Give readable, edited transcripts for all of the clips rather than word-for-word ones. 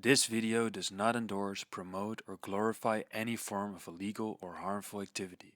This video does not endorse, promote, or glorify any form of illegal or harmful activity.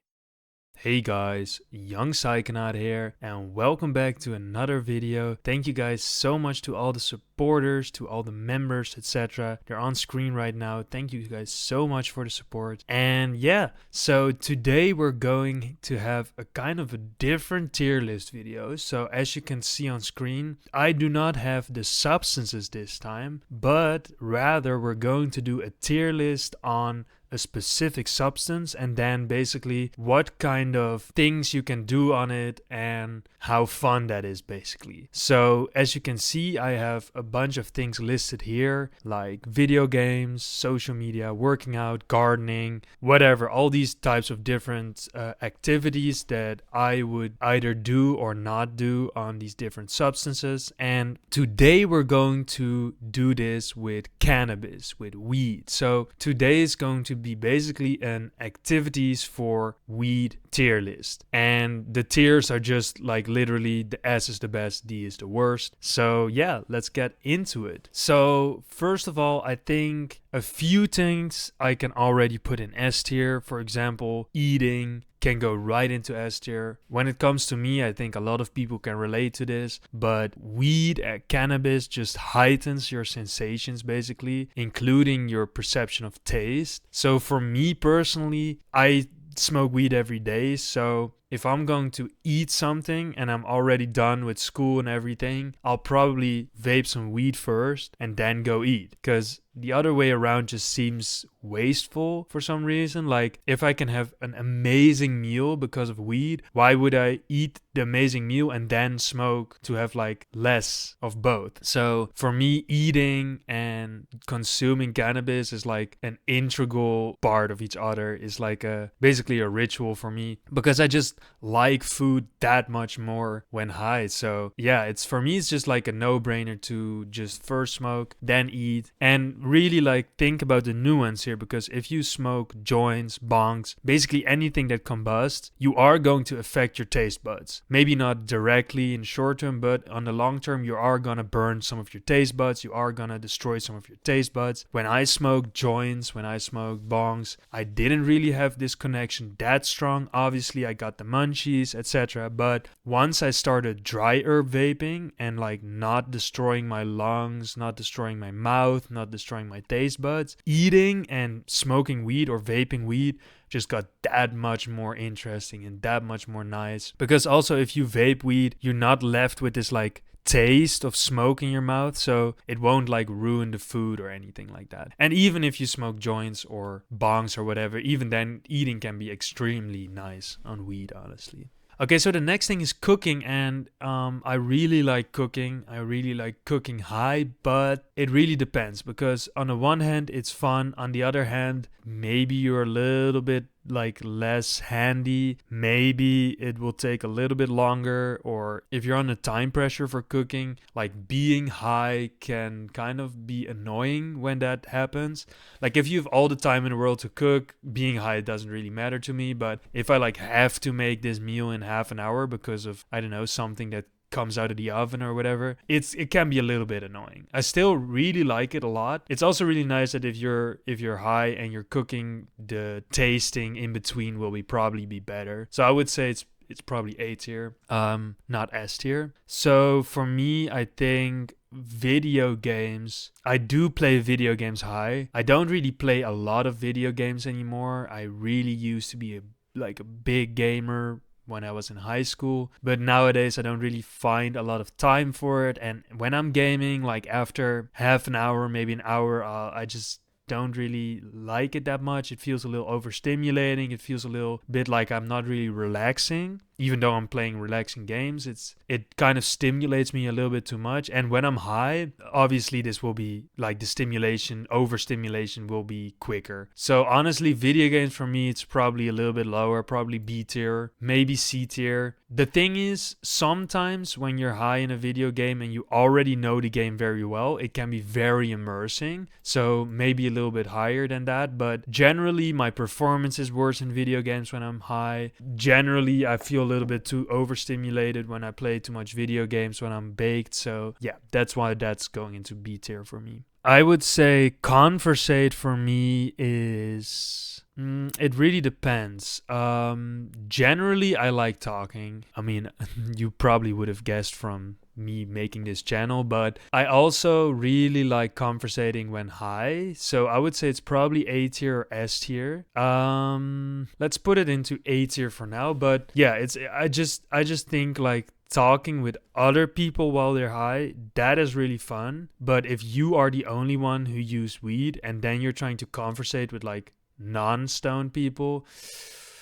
Hey guys, young Psychonaut here, and welcome back to another video. Thank you guys so much to all the supporters, to all the members, etc. They're on screen right now. Thank you guys so much for the support. And yeah, so today we're going to have a kind of a different tier list video. So as you can see on screen, I do not have the substances this time, but rather we're going to do a tier list on a specific substance and then basically what kind of things you can do on it and how fun that is basically. So as you can see, I have a bunch of things listed here like video games, social media, working out, gardening, whatever, all these types of different activities that I would either do or not do on these different substances. And today we're going to do this with cannabis, with weed. So today is going to be basically an activities for weed tier list, and the tiers are just like literally the S is the best, D is the worst. So yeah, let's get into it. So first of all, I think a few things I can already put in S tier. For example, eating can go right into S tier. When it comes to me, I think a lot of people can relate to this, but weed, cannabis just heightens your sensations basically, including your perception of taste. So for me personally, I smoke weed every day, so if I'm going to eat something and I'm already done with school and everything, I'll probably vape some weed first and then go eat, because the other way around just seems wasteful for some reason. Like, if I can have an amazing meal because of weed, why would I eat the amazing meal and then smoke to have like less of both? So for me, eating and consuming cannabis is like an integral part of each other, is like basically a ritual for me, because I just like food that much more when high. So yeah, it's for me, it's just like a no-brainer to just first smoke, then eat, and really like think about the nuance here, because if you smoke joints, bongs, basically anything that combusts, you are going to affect your taste buds. Maybe not directly in short term, but on the long term, you are gonna burn some of your taste buds, you are gonna destroy some of your taste buds. When I smoked joints, when I smoked bongs, I didn't really have this connection that strong. Obviously I got the munchies, etc. But once I started dry herb vaping and like not destroying my lungs, not destroying my mouth, not destroying my taste buds, eating and smoking weed or vaping weed just got that much more interesting and that much more nice. Because also, if you vape weed, you're not left with this like taste of smoke in your mouth, so it won't like ruin the food or anything like that. And even if you smoke joints or bongs or whatever, even then eating can be extremely nice on weed, honestly. Okay, so the next thing is cooking, and I really like cooking. I really like cooking high, but it really depends, because on the one hand, it's fun. On the other hand, maybe you're a little bit like less handy. Maybe it will take a little bit longer, or if you're on a time pressure for cooking, like being high can kind of be annoying when that happens. Like if you have all the time in the world to cook, being high doesn't really matter to me. But if I like have to make this meal in half an hour because of, I don't know, something that comes out of the oven or whatever, it can be a little bit annoying. I still really like it a lot. It's also really nice that if you're high and you're cooking, the tasting in between will probably be better. So I would say it's probably A tier, not S tier. So for me, I think video games, I do play video games high. I don't really play a lot of video games anymore. I really used to be a big gamer when I was in high school, but nowadays I don't really find a lot of time for it. And when I'm gaming, like after half an hour, maybe an hour, I just don't really like it that much. It feels a little overstimulating. It feels a little bit like I'm not really relaxing. Even though I'm playing relaxing games, it kind of stimulates me a little bit too much. And when I'm high, obviously this will be like the overstimulation will be quicker. So honestly, video games for me, it's probably a little bit lower, probably B tier, maybe C tier. The thing is, sometimes when you're high in a video game and you already know the game very well, it can be very immersing. So maybe a little bit higher than that. But generally, my performance is worse in video games when I'm high. Generally, I feel little bit too overstimulated when I play too much video games when I'm baked. So yeah, that's why that's going into B tier for me. I would say conversate for me is. It really depends. Generally, I like talking. I mean, you probably would have guessed from me making this channel, but I also really like conversating when high. So I would say it's probably A tier or S tier. Let's put it into A tier for now. But yeah, I just think like talking with other people while they're high, that is really fun. But if you are the only one who use weed and then you're trying to conversate with like non-stoned people,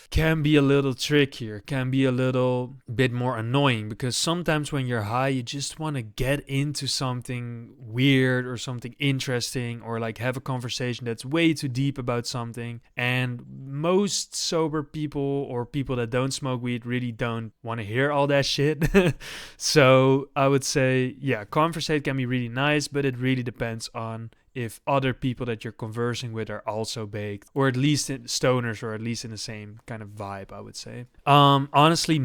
can be a little trickier, can be a little bit more annoying, because sometimes when you're high, you just want to get into something weird or something interesting, or like have a conversation that's way too deep about something. And most sober people or people that don't smoke weed really don't want to hear all that shit. So I would say, yeah, conversate can be really nice, but it really depends on if other people that you're conversing with are also baked, or at least stoners, or at least in the same kind of vibe, I would say. Honestly,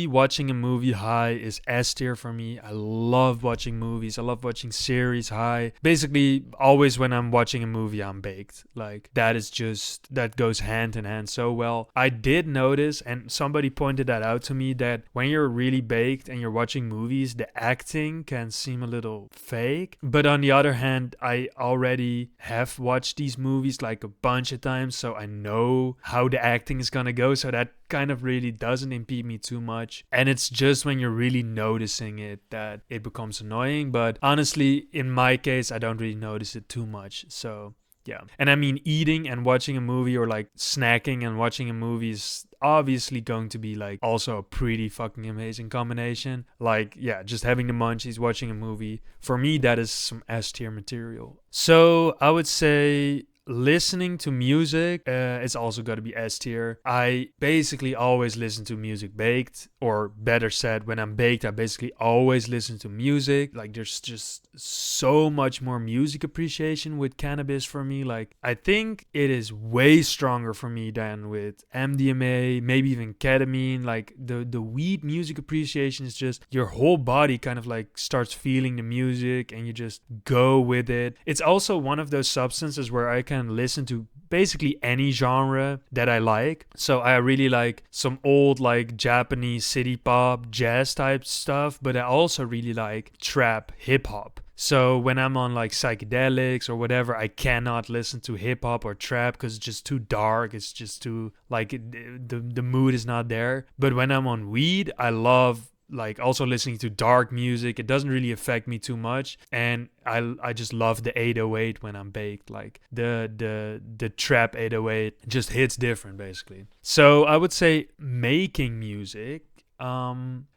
watching a movie high is S tier for me. I love watching movies. I love watching series high. Basically, always when I'm watching a movie, I'm baked. Like, that goes hand in hand so well. I did notice, and somebody pointed that out to me, that when you're really baked and you're watching movies, the acting can seem a little fake. But on the other hand, I already have watched these movies like a bunch of times, so I know how the acting is gonna go, so that kind of really doesn't impede me too much. And it's just when you're really noticing it that it becomes annoying. But honestly, in my case, I don't really notice it too much. So yeah. And I mean, eating and watching a movie, or like snacking and watching a movie, is obviously going to be like also a pretty fucking amazing combination. Like, yeah, just having the munchies, watching a movie. For me, that is some S tier material. So I would say listening to music, it's also got to be S tier. I basically always listen to music baked, or better said, when I'm baked, I basically always listen to music. Like, there's just so much more music appreciation with cannabis for me. Like, I think it is way stronger for me than with MDMA, maybe even ketamine. Like, the weed music appreciation is just, your whole body kind of like starts feeling the music and you just go with it. It's also one of those substances where I can listen to basically any genre that I like. So I really like some old like Japanese city pop, jazz type stuff, but I also really like trap, hip hop. So when I'm on like psychedelics or whatever, I cannot listen to hip hop or trap because it's just too dark. It's just too like the mood is not there. But when I'm on weed, I love like also listening to dark music. It doesn't really affect me too much, and I just love the 808 when I'm baked. Like the trap 808 just hits different basically. So I would say making music.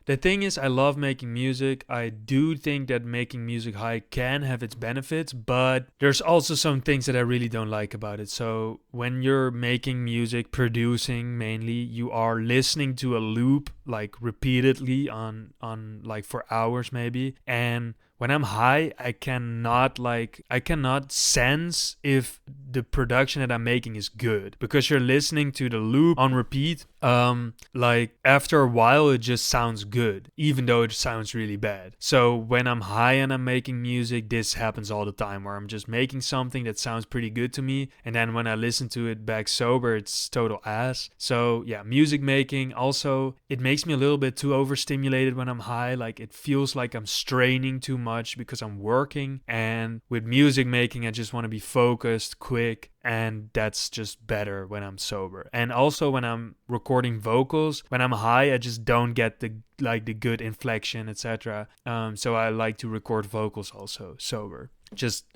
The thing is, I love making music. I do think that making music high can have its benefits, but there's also some things that I really don't like about it. So when you're making music, producing mainly, you are listening to a loop like repeatedly on like for hours maybe. And when I'm high, I cannot sense if the production that I'm making is good, because you're listening to the loop on repeat. Like after a while, it just sounds good, even though it sounds really bad. So when I'm high and I'm making music, this happens all the time, where I'm just making something that sounds pretty good to me, and then when I listen to it back sober, it's total ass. So yeah, music making also, it makes me a little bit too overstimulated when I'm high. Like, it feels like I'm straining too much because I'm working, and with music making, I just want to be focused, quick, and that's just better when I'm sober. And also when I'm recording vocals, when I'm high, I just don't get the good inflection, etc. So I like to record vocals also sober.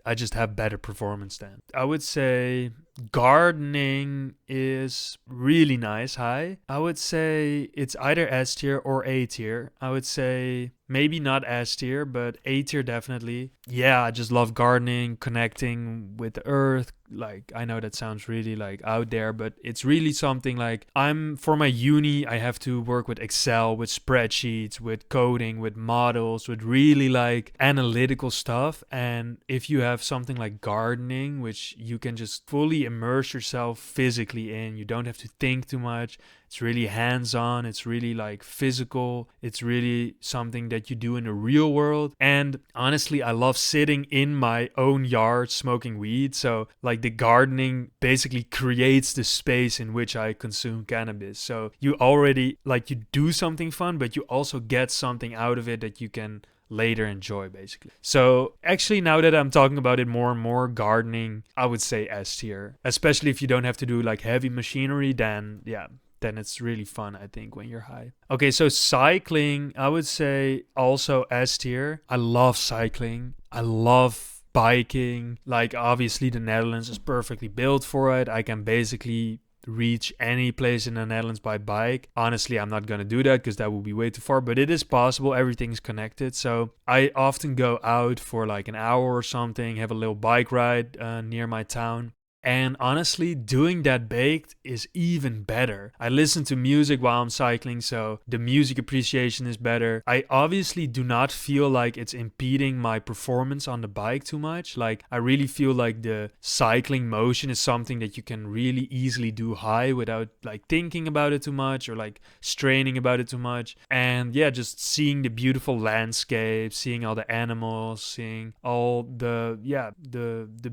I just have better performance then. I would say gardening is really nice high. I would say it's either S tier or A tier. I would say maybe not S tier, but A tier definitely. Yeah, I just love gardening, connecting with the earth. Like, I know that sounds really like out there, but it's really something like, for my uni, I have to work with Excel, with spreadsheets, with coding, with models, with really like analytical stuff. And if you have something like gardening, which you can just fully immerse yourself physically in, you don't have to think too much, It's really hands-on. It's really like physical. It's really something that you do in the real world. And honestly, I love sitting in my own yard smoking weed. So like the gardening basically creates the space in which I consume cannabis. So you already like you do something fun, but you also get something out of it that you can later enjoy basically. So actually, now that I'm talking about it more and more, gardening, I would say S tier, especially if you don't have to do like heavy machinery. Then yeah, then it's really fun, I think, when you're high. Okay, so cycling, I would say also S tier. I love cycling. I love biking. Like obviously the Netherlands is perfectly built for it. I can basically reach any place in the Netherlands by bike. Honestly, I'm not gonna do that because that would be way too far, but it is possible. Everything's connected. So I often go out for like an hour or something, have a little bike ride near my town. And honestly, doing that baked is even better. I listen to music while I'm cycling, so the music appreciation is better. I obviously do not feel like it's impeding my performance on the bike too much. Like, I really feel like the cycling motion is something that you can really easily do high without like thinking about it too much or like straining about it too much. And yeah, just seeing the beautiful landscape, seeing all the animals, seeing all the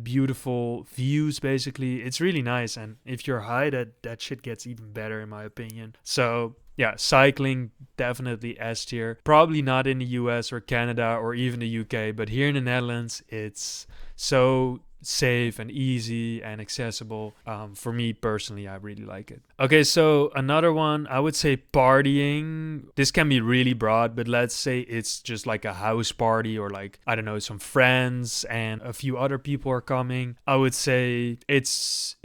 beautiful views basically. It's really nice, and if you're high, that shit gets even better in my opinion. So yeah, cycling definitely S tier. Probably not in the US or Canada or even the UK, but here in the Netherlands, it's so safe and easy and accessible. For me personally, I really like it. Okay, so another one, I would say partying. This can be really broad, but let's say it's just like a house party or like, I don't know, some friends and a few other people are coming. I would say it's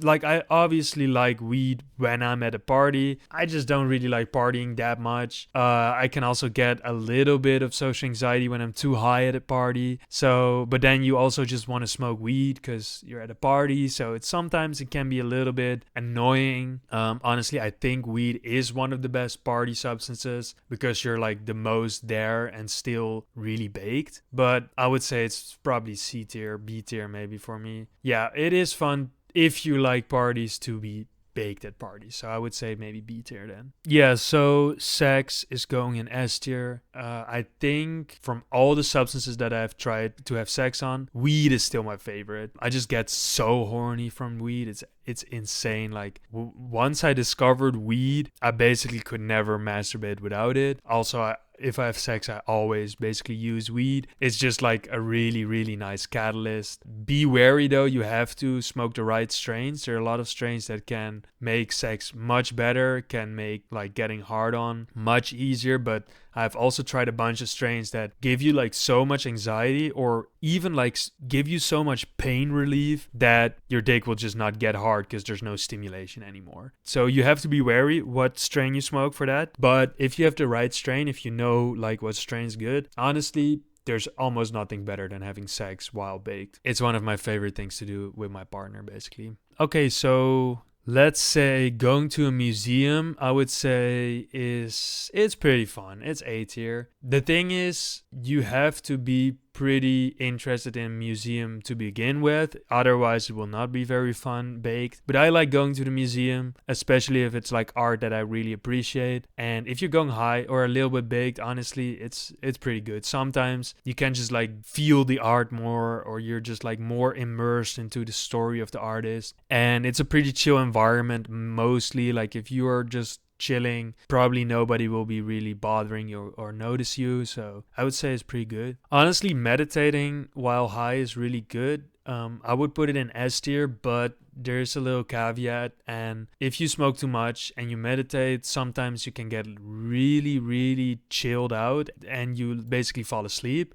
like, I obviously like weed when I'm at a party. I just don't really like partying that much. I can also get a little bit of social anxiety when I'm too high at a party. So, but then you also just want to smoke weed because you're at a party. So sometimes it can be a little bit annoying. Honestly, I think weed is one of the best party substances because you're like the most there and still really baked. But I would say it's probably C tier, B tier maybe for me. Yeah, it is fun if you like parties to be baked at parties. So I would say maybe B tier then. Yeah, so sex is going in S tier. I think from all the substances that I've tried to have sex on, weed is still my favorite. I just get so horny from weed. It's insane. Like once I discovered weed, I basically could never masturbate without it. Also, if I have sex, I always basically use weed. It's just like a really, really nice catalyst. Be wary though, you have to smoke the right strains. There are a lot of strains that can make sex much better, can make like getting hard on much easier, but I've also tried a bunch of strains that give you like so much anxiety or even like give you so much pain relief that your dick will just not get hard because there's no stimulation anymore. So you have to be wary what strain you smoke for that. But if you have the right strain, if you know like what strain's good, honestly, there's almost nothing better than having sex while baked. It's one of my favorite things to do with my partner, basically. Okay, so let's say going to a museum, I would say it's pretty fun. It's A tier. The thing is, you have to be pretty interested in a museum to begin with, otherwise it will not be very fun baked. But I like going to the museum, especially if it's like art that I really appreciate. And if you're going high or a little bit baked, honestly, it's pretty good. Sometimes you can just like feel the art more, or you're just like more immersed into the story of the artist, and it's a pretty chill environment mostly. Like if you are just chilling, probably nobody will be really bothering you or notice you. So I would say it's pretty good. Honestly, meditating while high is really good. I would put it in S tier, but there's a little caveat. And if you smoke too much and you meditate, sometimes you can get really, really chilled out and you basically fall asleep.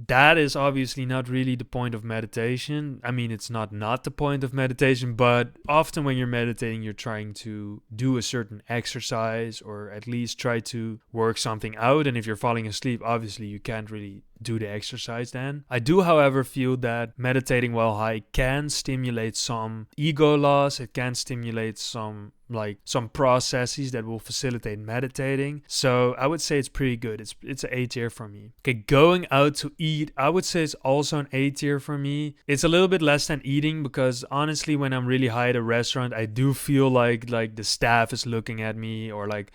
That is obviously not really the point of meditation. I mean, it's not the point of meditation, but often when you're meditating, you're trying to do a certain exercise or at least try to work something out. And if you're falling asleep, obviously you can't really do the exercise then. I do, however, feel that meditating while high can stimulate some ego loss. It can stimulate some processes that will facilitate meditating. So I would say it's pretty good. It's an A tier for me. Okay, going out to eat, I would say it's also an A tier for me. It's a little bit less than eating because honestly, when I'm really high at a restaurant, I do feel like the staff is looking at me, or like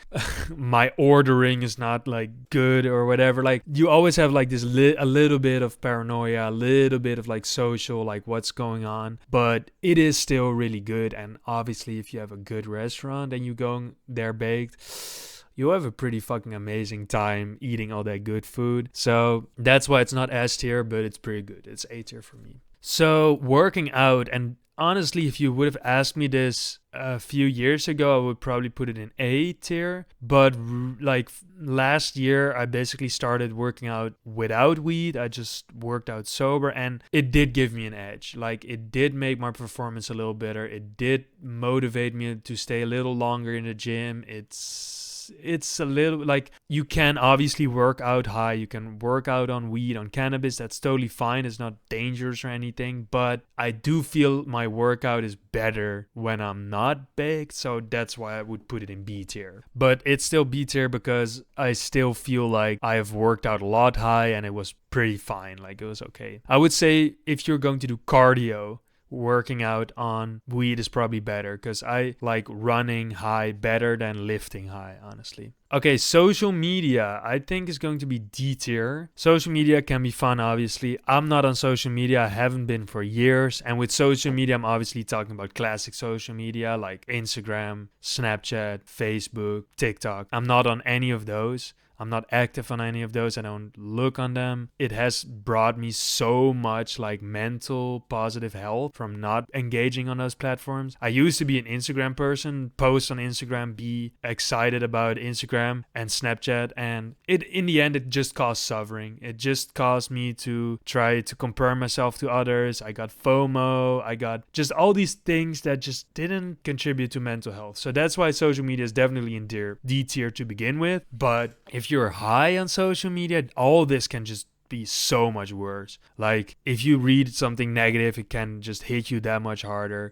my ordering is not like good or whatever. Like you always have like this a little bit of paranoia, a little bit of like social, like what's going on, but it is still really good. And obviously, if you have a good restaurant and you go there baked, you'll have a pretty fucking amazing time eating all that good food. So that's why it's not S tier, but it's pretty good. It's A tier for me. So working out, and honestly, if you would have asked me this a few years ago, I would probably put it in A tier. But like last year, I basically started working out without weed. I just worked out sober, and it did give me an edge. Like it did make my performance a little better. It did motivate me to stay a little longer in the gym. It's a little like, you can obviously work out high, you can work out on weed, on cannabis, that's totally fine, it's not dangerous or anything, but I do feel my workout is better when I'm not baked, so that's why I would put it in B tier. But it's still B tier because I still feel like I have worked out a lot high and it was pretty fine, like it was okay. I would say if you're going to do cardio, working out on weed is probably better because I like running high better than lifting high, honestly. Okay, social media I think is going to be D tier. Social media can be fun, obviously. I'm not on social media, I haven't been for years, and with social media I'm obviously talking about classic social media like Instagram, Snapchat, Facebook, TikTok. I'm not on any of those. I'm not active on any of those. I don't look on them. It has brought me so much like mental positive health from not engaging on those platforms. I used to be an Instagram person, post on Instagram, be excited about Instagram and Snapchat, and it in the end it just caused suffering. It just caused me to try to compare myself to others. I got FOMO. I got just all these things that just didn't contribute to mental health. So that's why social media is definitely in D tier to begin with. But if you're high on social media, all this can just be so much worse. Like if you read something negative, it can just hit you that much harder.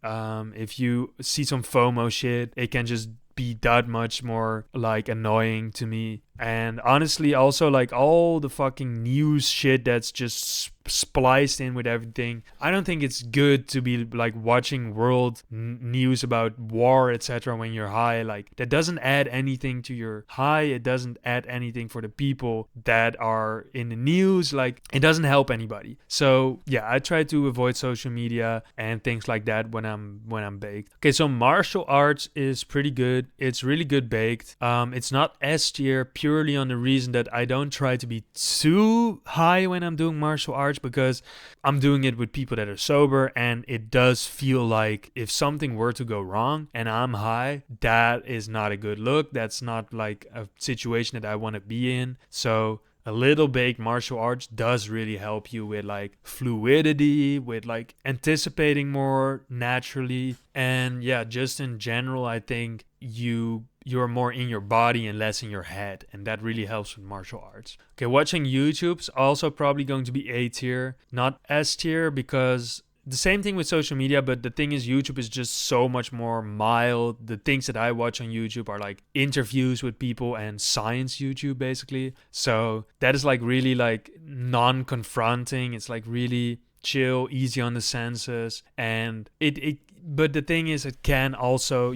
If you see some FOMO shit, it can just be that much more like annoying to me. And honestly, also like all the fucking news shit that's just spliced in with everything. I don't think it's good to be like watching world news about war, etc. when you're high. Like that doesn't add anything to your high. It doesn't add anything for the people that are in the news. Like it doesn't help anybody. So yeah, I try to avoid social media and things like that when I'm baked. Okay, so martial arts is pretty good. It's really good baked. It's not S tier purely on the reason that I don't try to be too high when I'm doing martial arts, because I'm doing it with people that are sober, and it does feel like if something were to go wrong and I'm high, that is not a good look. That's not like a situation that I want to be in. So a little baked martial arts does really help you with like fluidity, with like anticipating more naturally. And yeah, just in general, I think you're more in your body and less in your head, and that really helps with martial arts. Okay, watching YouTube's also probably going to be A tier, not S tier, because the same thing with social media, but the thing is YouTube is just so much more mild. The things that I watch on YouTube are like interviews with people and science YouTube basically. So that is like really like non-confronting. It's like really chill, easy on the senses, and but the thing is, you can also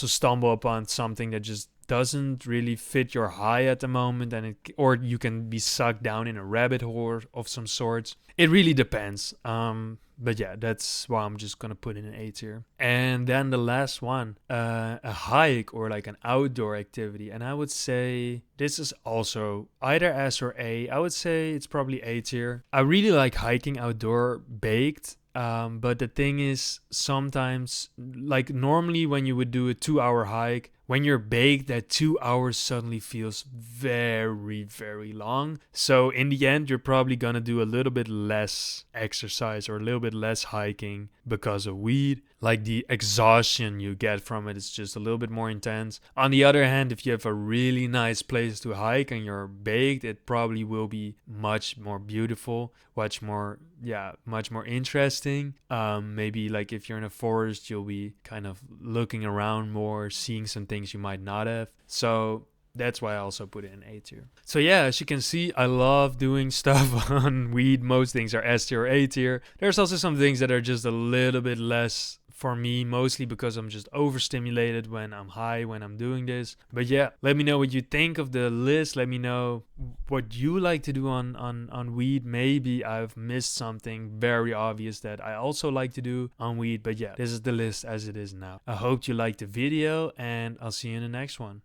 stumble upon something that just doesn't really fit your high at the moment, and or you can be sucked down in a rabbit hole of some sorts. It really depends. But yeah, that's why I'm just gonna put in an A tier. And then the last one, a hike or like an outdoor activity, and I would say this is also either S or A. I would say it's probably A tier. I really like hiking outdoor baked. But the thing is, sometimes, like normally when you would do a 2-hour hike when you're baked, that 2 hours suddenly feels very, very long. So in the end, you're probably gonna do a little bit less exercise or a little bit less hiking because of weed. Like the exhaustion you get from it is just a little bit more intense. On the other hand, if you have a really nice place to hike and you're baked, it probably will be much more beautiful, much more interesting. Maybe like if you're in a forest, you'll be kind of looking around more, seeing some things you might not have. So that's why I also put it in A tier. So yeah, as you can see, I love doing stuff on weed. Most things are S tier or A tier. There's also some things that are just a little bit less for me, mostly because I'm just overstimulated when I'm high, when I'm doing this. But yeah, let me know what you think of the list. Let me know what you like to do on weed. Maybe I've missed something very obvious that I also like to do on weed. But yeah, this is the list as it is now. I hope you liked the video, and I'll see you in the next one.